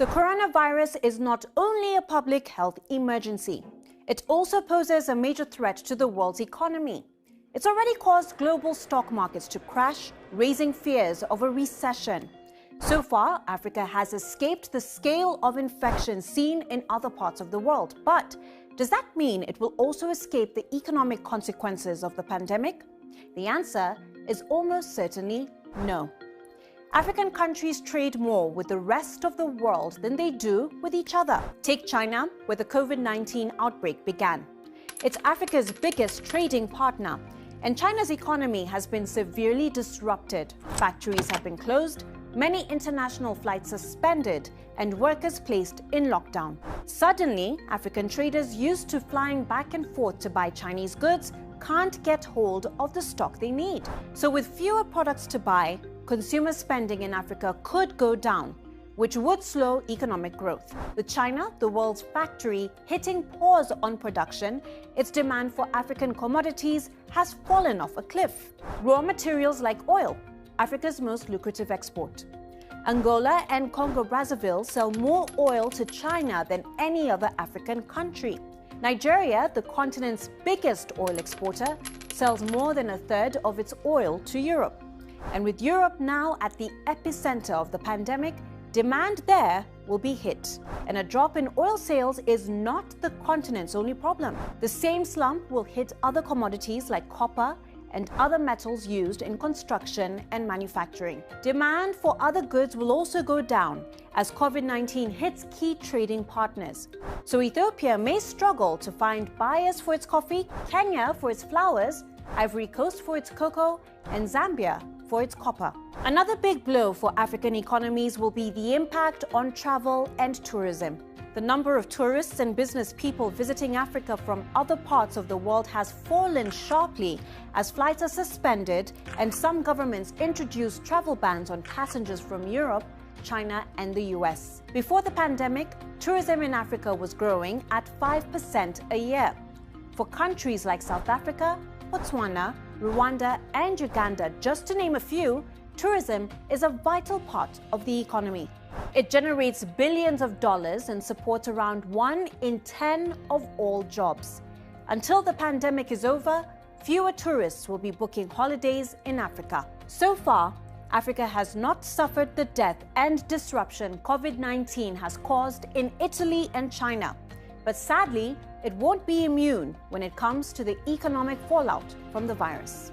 The coronavirus is not only a public health emergency, it also poses a major threat to the world's economy. It's already caused global stock markets to crash, raising fears of a recession. So far, Africa has escaped the scale of infection seen in other parts of the world. But does that mean it will also escape the economic consequences of the pandemic? The answer is almost certainly no. African countries trade more with the rest of the world than they do with each other. Take China, where the COVID-19 outbreak began. It's Africa's biggest trading partner, and China's economy has been severely disrupted. Factories have been closed, many international flights suspended, and workers placed in lockdown. Suddenly, African traders used to flying back and forth to buy Chinese goods can't get hold of the stock they need. So with fewer products to buy, consumer spending in Africa could go down, which would slow economic growth. With China, the world's factory, hitting pause on production, its demand for African commodities has fallen off a cliff. Raw materials like oil, Africa's most lucrative export. Angola and Congo-Brazzaville sell more oil to China than any other African country. Nigeria, the continent's biggest oil exporter, sells more than a third of its oil to Europe. And with Europe now at the epicenter of the pandemic, demand there will be hit. And a drop in oil sales is not the continent's only problem. The same slump will hit other commodities like copper and other metals used in construction and manufacturing. Demand for other goods will also go down as COVID-19 hits key trading partners. So Ethiopia may struggle to find buyers for its coffee, Kenya for its flowers, Ivory Coast for its cocoa, and Zambia for its copper. Another big blow for African economies will be the impact on travel and tourism. The number of tourists and business people visiting Africa from other parts of the world has fallen sharply as flights are suspended and some governments introduce travel bans on passengers from Europe, China, and the US. Before the pandemic, tourism in Africa was growing at 5% a year. For countries like South Africa, Botswana, Rwanda, and Uganda, just to name a few, tourism is a vital part of the economy. It generates billions of dollars and supports around 1 in 10 of all jobs. Until the pandemic is over, fewer tourists will be booking holidays in Africa. So far, Africa has not suffered the death and disruption COVID-19 has caused in Italy and China. But sadly, it won't be immune when it comes to the economic fallout from the virus.